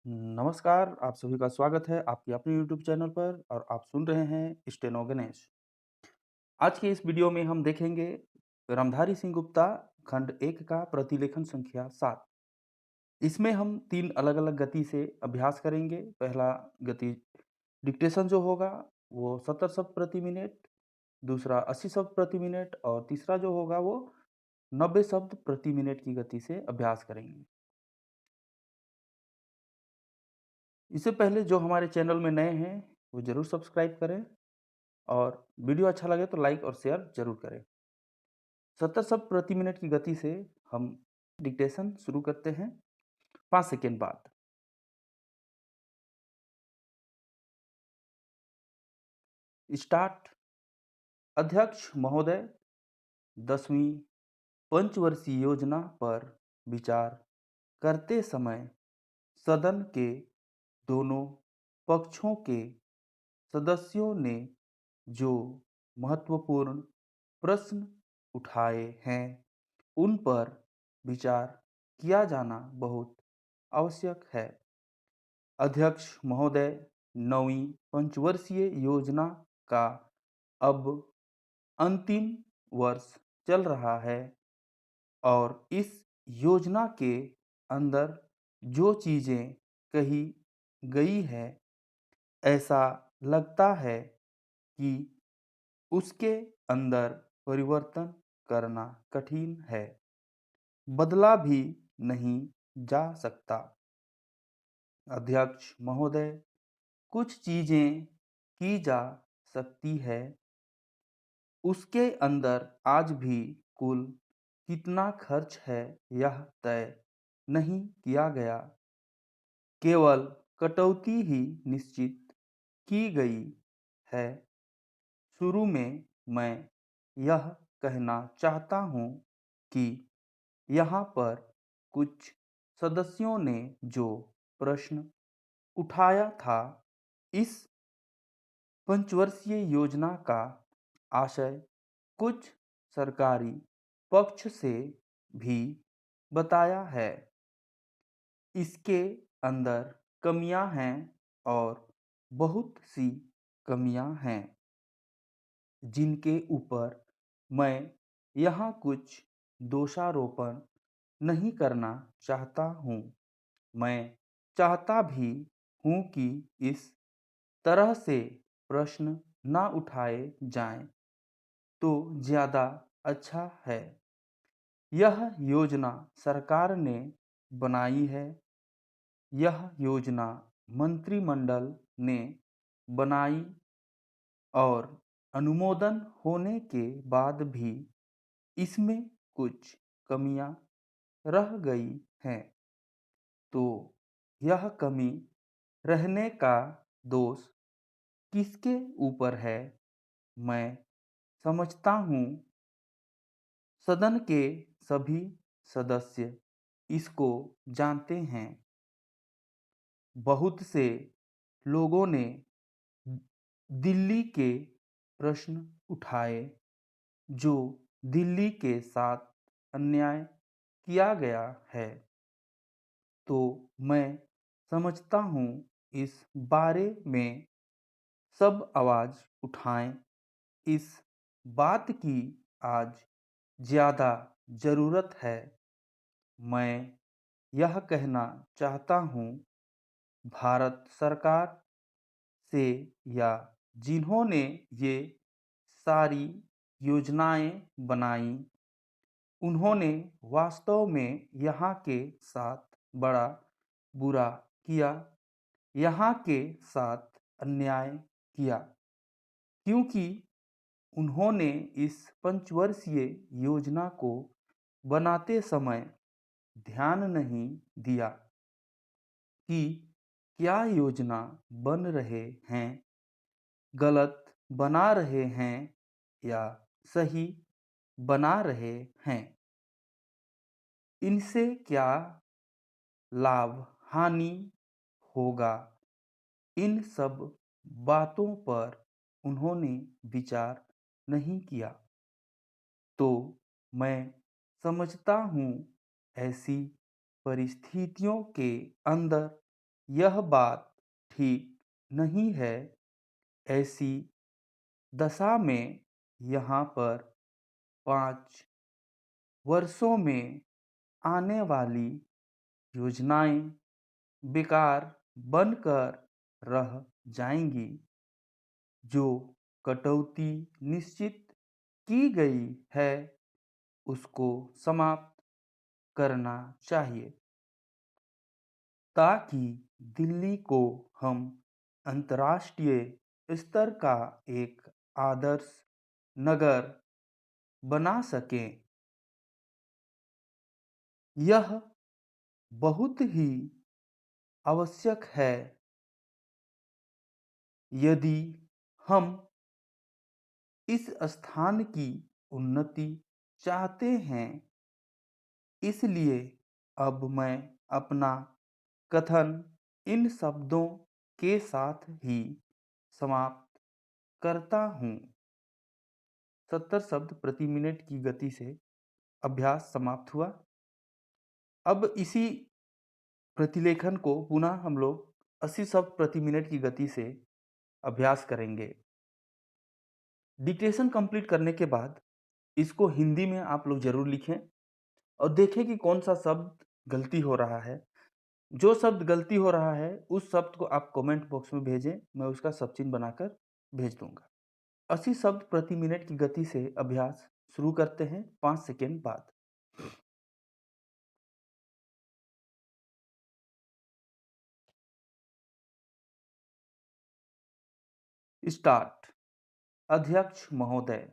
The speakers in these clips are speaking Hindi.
नमस्कार, आप सभी का स्वागत है आपके अपने यूट्यूब चैनल पर और आप सुन रहे हैं स्टेनो गणेश। आज के इस वीडियो में हम देखेंगे रामधारी सिंह गुप्ता खंड 1 का प्रतिलेखन संख्या 7। इसमें हम 3 अलग-अलग गति से अभ्यास करेंगे। पहला गति डिक्टेशन जो होगा वो 70 शब्द प्रति मिनट, दूसरा 80 शब्द प्रति मिनट और तीसरा जो होगा वो 90 शब्द प्रति मिनट की गति से अभ्यास करेंगे। इससे पहले जो हमारे चैनल में नए हैं, वो ज़रूर सब्सक्राइब करें और वीडियो अच्छा लगे तो लाइक और शेयर ज़रूर करें। 70 शब्द प्रति मिनट की गति से हम डिक्टेशन शुरू करते हैं 5 सेकंड बाद। स्टार्ट। अध्यक्ष महोदय, 10वीं पंचवर्षीय योजना पर विचार करते समय सदन के दोनों पक्षों के सदस्यों ने जो महत्वपूर्ण प्रश्न उठाए हैं, उन पर विचार किया जाना बहुत आवश्यक है। अध्यक्ष महोदय, 9वीं पंचवर्षीय योजना का अब अंतिम वर्ष चल रहा है और इस योजना के अंदर जो चीज़ें कही गई है, ऐसा लगता है कि उसके अंदर परिवर्तन करना कठिन है, बदला भी नहीं जा सकता। अध्यक्ष महोदय, कुछ चीज़ें की जा सकती है, उसके अंदर आज भी कुल कितना खर्च है यह तय नहीं किया गया, केवल कटौती ही निश्चित की गई है। शुरू में मैं यह कहना चाहता हूँ कि यहाँ पर कुछ सदस्यों ने जो प्रश्न उठाया था, इस पंचवर्षीय योजना का आशय कुछ सरकारी पक्ष से भी बताया है। इसके अंदर कमियां हैं और बहुत सी कमियां हैं, जिनके ऊपर मैं यहाँ कुछ दोषारोपण नहीं करना चाहता हूँ। मैं चाहता भी हूँ कि इस तरह से प्रश्न ना उठाए जाएं, तो ज़्यादा अच्छा है। यह योजना सरकार ने बनाई है। यह योजना मंत्रिमंडल ने बनाई और अनुमोदन होने के बाद भी इसमें कुछ कमियां रह गई हैं। तो यह कमी रहने का दोष किसके ऊपर है? मैं समझता हूँ सदन के सभी सदस्य इसको जानते हैं। बहुत से लोगों ने दिल्ली के प्रश्न उठाए, जो दिल्ली के साथ अन्याय किया गया है। तो मैं समझता हूँ इस बारे में सब आवाज़ उठाएं। इस बात की आज ज़्यादा ज़रूरत है। मैं यह कहना चाहता हूँ भारत सरकार से, या जिन्होंने ये सारी योजनाएं बनाई, उन्होंने वास्तव में यहाँ के साथ बड़ा बुरा किया, यहाँ के साथ अन्याय किया, क्योंकि उन्होंने इस पंचवर्षीय योजना को बनाते समय ध्यान नहीं दिया कि क्या योजना बन रहे हैं, गलत बना रहे हैं या सही बना रहे हैं। इनसे क्या लाभ हानि होगा, इन सब बातों पर उन्होंने विचार नहीं किया। तो मैं समझता हूँ ऐसी परिस्थितियों के अंदर यह बात ठीक नहीं है। ऐसी दशा में यहाँ पर 5 वर्षों में आने वाली योजनाएं बेकार बनकर रह जाएंगी। जो कटौती निश्चित की गई है उसको समाप्त करना चाहिए ताकि दिल्ली को हम अंतर्राष्ट्रीय स्तर का एक आदर्श नगर बना सकें। यह बहुत ही आवश्यक है यदि हम इस स्थान की उन्नति चाहते हैं। इसलिए अब मैं अपना कथन इन शब्दों के साथ ही समाप्त करता हूँ। 70 शब्द प्रति मिनट की गति से अभ्यास समाप्त हुआ। अब इसी प्रतिलेखन को पुनः हम लोग 80 शब्द प्रति मिनट की गति से अभ्यास करेंगे। डिक्टेशन कंप्लीट करने के बाद इसको हिंदी में आप लोग जरूर लिखें और देखें कि कौन सा शब्द गलती हो रहा है। जो शब्द गलती हो रहा है उस शब्द को आप कमेंट बॉक्स में भेजें, मैं उसका सब चिन्ह बनाकर भेज दूंगा। 80 शब्द प्रति मिनट की गति से अभ्यास शुरू करते हैं 5 सेकेंड बाद। स्टार्ट। अध्यक्ष महोदय,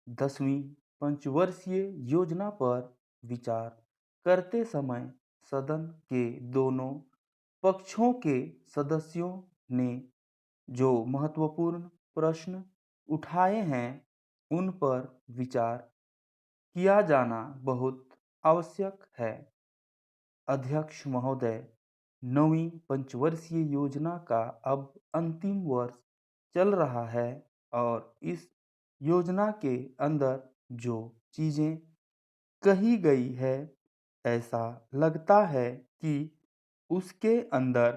10वीं पंचवर्षीय योजना पर विचार करते समय सदन के दोनों पक्षों के सदस्यों ने जो महत्वपूर्ण प्रश्न उठाए हैं उन पर विचार किया जाना बहुत आवश्यक है। अध्यक्ष महोदय, 9वीं पंचवर्षीय योजना का अब अंतिम वर्ष चल रहा है और इस योजना के अंदर जो चीज़ें कही गई है ऐसा लगता है कि उसके अंदर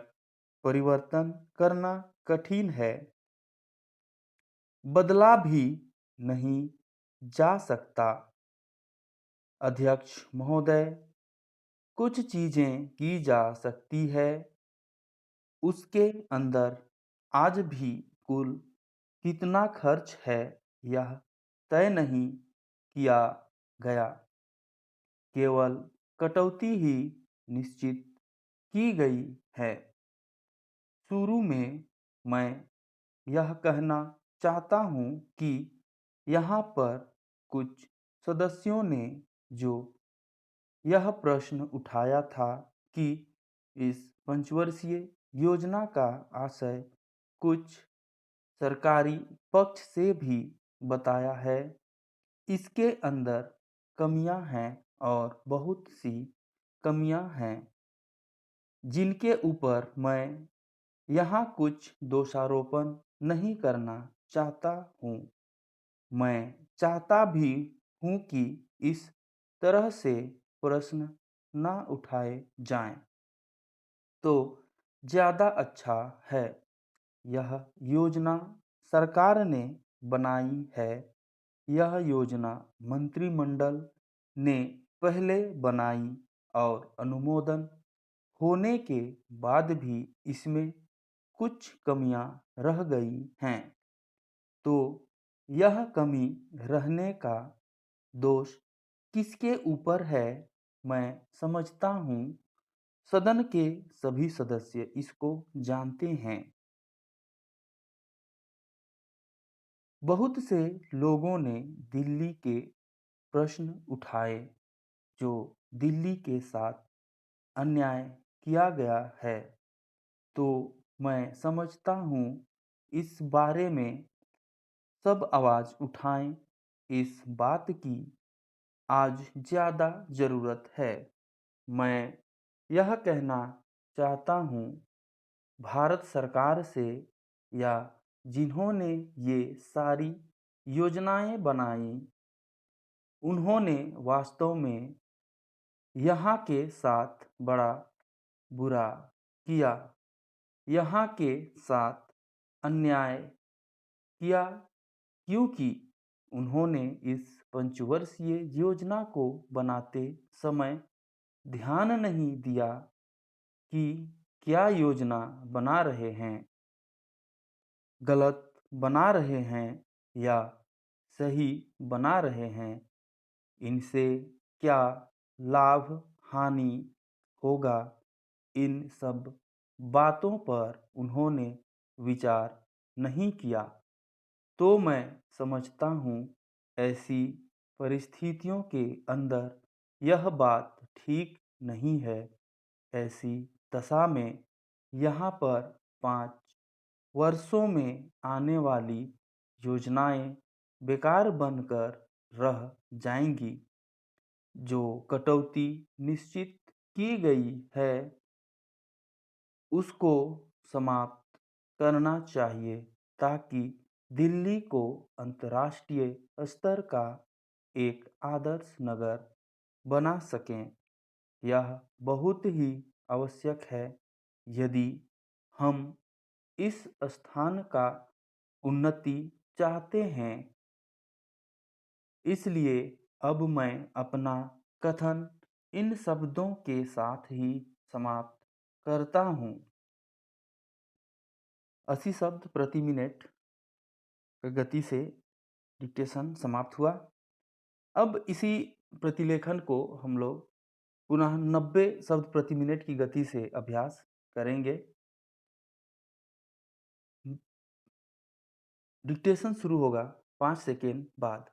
परिवर्तन करना कठिन है। बदला भी नहीं जा सकता। अध्यक्ष महोदय, कुछ चीज़ें की जा सकती है। उसके अंदर आज भी कुल कितना खर्च है यह तय नहीं किया गया। केवल कटौती ही निश्चित की गई है। शुरू में मैं यह कहना चाहता हूँ कि यहाँ पर कुछ सदस्यों ने जो यह प्रश्न उठाया था कि इस पंचवर्षीय योजना का आशय कुछ सरकारी पक्ष से भी बताया है। इसके अंदर कमियां हैं और बहुत सी कमियां हैं जिनके ऊपर मैं यहाँ कुछ दोषारोपण नहीं करना चाहता हूँ। मैं चाहता भी हूँ कि इस तरह से प्रश्न ना उठाए जाएं तो ज़्यादा अच्छा है। यह योजना सरकार ने बनाई है। यह योजना मंत्रिमंडल ने पहले बनाई और अनुमोदन होने के बाद भी इसमें कुछ कमियां रह गई हैं। तो यह कमी रहने का दोष किसके ऊपर है मैं समझता हूँ सदन के सभी सदस्य इसको जानते हैं। बहुत से लोगों ने दिल्ली के प्रश्न उठाए जो दिल्ली के साथ अन्याय किया गया है। तो मैं समझता हूँ इस बारे में सब आवाज़ उठाएं। इस बात की आज ज़्यादा ज़रूरत है। मैं यह कहना चाहता हूँ भारत सरकार से या जिन्होंने ये सारी योजनाएं बनाई उन्होंने वास्तव में यहाँ के साथ बड़ा बुरा किया। यहाँ के साथ अन्याय किया, क्योंकि उन्होंने इस पंचवर्षीय योजना को बनाते समय ध्यान नहीं दिया कि क्या योजना बना रहे हैं, गलत बना रहे हैं या सही बना रहे हैं, इनसे क्या लाभ हानि होगा, इन सब बातों पर उन्होंने विचार नहीं किया। तो मैं समझता हूँ ऐसी परिस्थितियों के अंदर यह बात ठीक नहीं है। ऐसी दशा में यहाँ पर 5 वर्षों में आने वाली योजनाएं बेकार बनकर रह जाएंगी। जो कटौती निश्चित की गई है उसको समाप्त करना चाहिए, ताकि दिल्ली को अंतर्राष्ट्रीय स्तर का एक आदर्श नगर बना सकें। यह बहुत ही आवश्यक है यदि हम इस स्थान का उन्नति चाहते हैं। इसलिए अब मैं अपना कथन इन शब्दों के साथ ही समाप्त करता हूँ। 80 शब्द प्रति मिनट की गति से डिक्टेशन समाप्त हुआ। अब इसी प्रतिलेखन को हम लोग पुनः 90 शब्द प्रति मिनट की गति से अभ्यास करेंगे। डिक्टेशन शुरू होगा 5 सेकेंड बाद।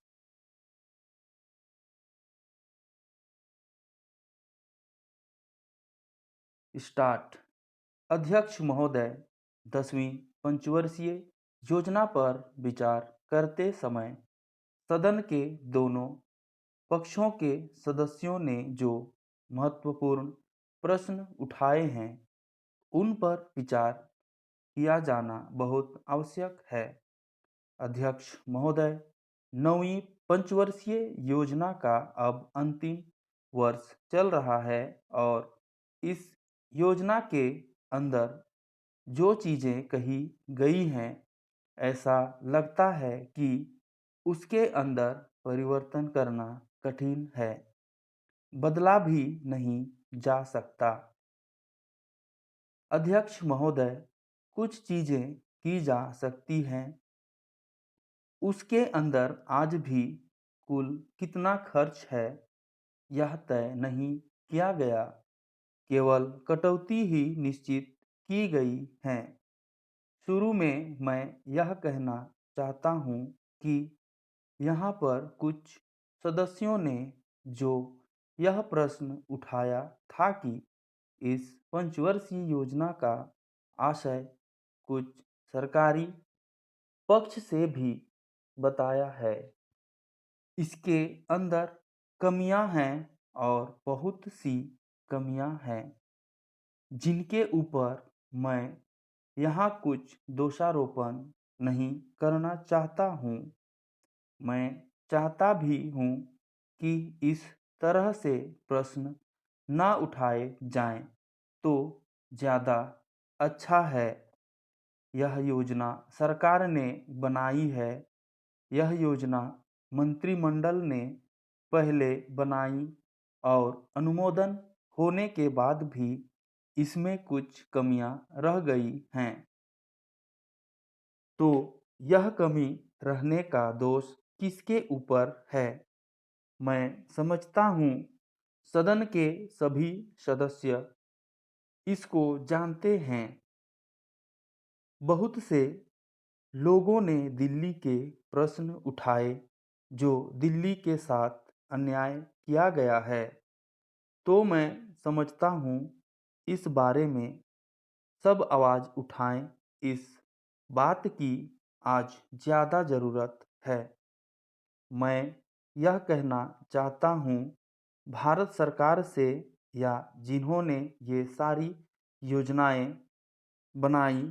स्टार्ट। अध्यक्ष महोदय, 10वीं पंचवर्षीय योजना पर विचार करते समय सदन के दोनों पक्षों के सदस्यों ने जो महत्वपूर्ण प्रश्न उठाए हैं उन पर विचार किया जाना बहुत आवश्यक है। अध्यक्ष महोदय, 9वीं पंचवर्षीय योजना का अब अंतिम वर्ष चल रहा है और इस योजना के अंदर जो चीज़ें कही गई हैं, ऐसा लगता है कि उसके अंदर परिवर्तन करना कठिन है, बदला भी नहीं जा सकता। अध्यक्ष महोदय, कुछ चीज़ें की जा सकती हैं। उसके अंदर आज भी कुल कितना खर्च है यह तय नहीं किया गया, केवल कटौती ही निश्चित की गई है। शुरू में मैं यह कहना चाहता हूँ कि यहाँ पर कुछ सदस्यों ने जो यह प्रश्न उठाया था कि इस पंचवर्षीय योजना का आशय कुछ सरकारी पक्ष से भी बताया है। इसके अंदर कमियां हैं और बहुत सी कमियां हैं जिनके ऊपर मैं यहाँ कुछ दोषारोपण नहीं करना चाहता हूँ। मैं चाहता भी हूँ कि इस तरह से प्रश्न ना उठाए जाएं तो ज़्यादा अच्छा है। यह योजना सरकार ने बनाई है। यह योजना मंत्रिमंडल ने पहले बनाई और अनुमोदन होने के बाद भी इसमें कुछ कमियां रह गई हैं। तो यह कमी रहने का दोष किसके ऊपर है? मैं समझता हूँ सदन के सभी सदस्य इसको जानते हैं। बहुत से लोगों ने दिल्ली के प्रश्न उठाए जो दिल्ली के साथ अन्याय किया गया है। तो मैं समझता हूँ इस बारे में सब आवाज़ उठाएं। इस बात की आज ज़्यादा ज़रूरत है। मैं यह कहना चाहता हूँ भारत सरकार से या जिन्होंने ये सारी योजनाएं बनाई,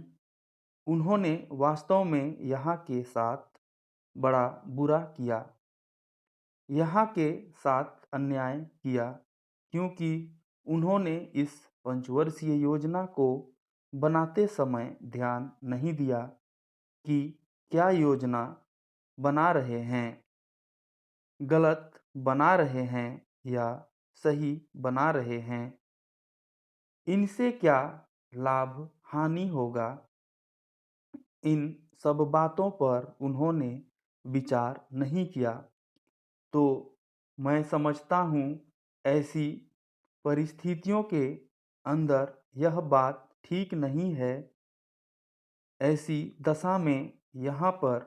उन्होंने वास्तव में यहाँ के साथ बड़ा बुरा किया। यहाँ के साथ अन्याय किया, क्योंकि उन्होंने इस पंचवर्षीय योजना को बनाते समय ध्यान नहीं दिया कि क्या योजना बना रहे हैं, गलत बना रहे हैं या सही बना रहे हैं, इनसे क्या लाभ हानि होगा, इन सब बातों पर उन्होंने विचार नहीं किया। तो मैं समझता हूँ ऐसी परिस्थितियों के अंदर यह बात ठीक नहीं है। ऐसी दशा में यहाँ पर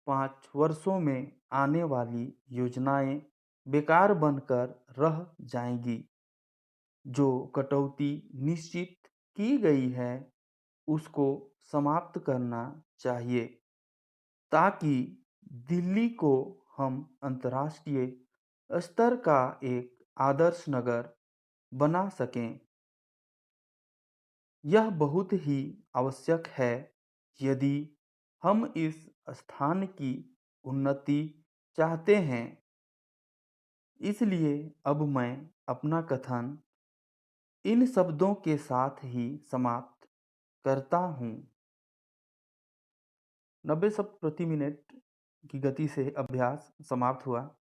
5 वर्षों में आने वाली योजनाएं बेकार बनकर रह जाएंगी। जो कटौती निश्चित की गई है, उसको समाप्त करना चाहिए ताकि दिल्ली को हम अंतर्राष्ट्रीय स्तर का एक आदर्श नगर बना सकें। यह बहुत ही आवश्यक है यदि हम इस स्थान की उन्नति चाहते हैं। इसलिए अब मैं अपना कथन इन शब्दों के साथ ही समाप्त करता हूँ। 90 शब्द प्रति मिनट की गति से अभ्यास समाप्त हुआ।